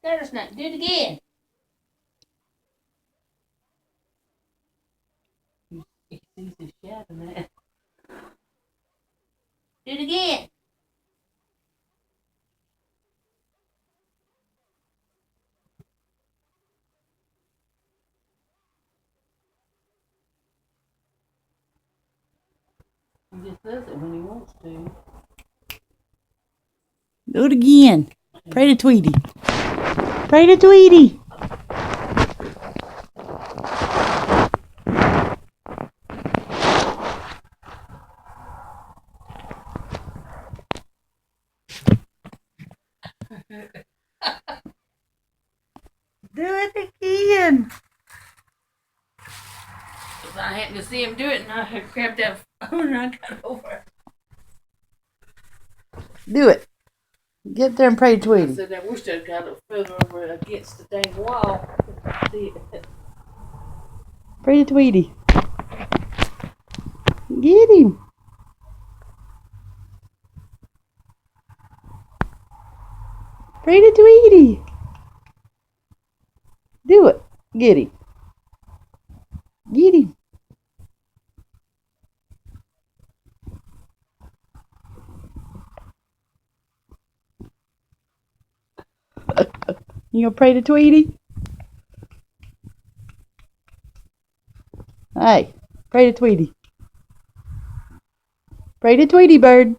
Gutter Snipe, do it again. He sees his shadow now. Do it again. He just does it when he wants to. Do it again. Pray to Tweety. Pray to Tweety. Do it again. If I happened to see him do it and I grabbed that phone and I got over. Do it. Get there and pray to I Tweety. said, I wish I'd got it further over against the dang wall. See it. Pray to Tweety. Get him. Pray to Tweety. Do it. Get him. Get him. You gonna pray to Tweety? Hey, pray to Tweety. Pray to Tweety, bird.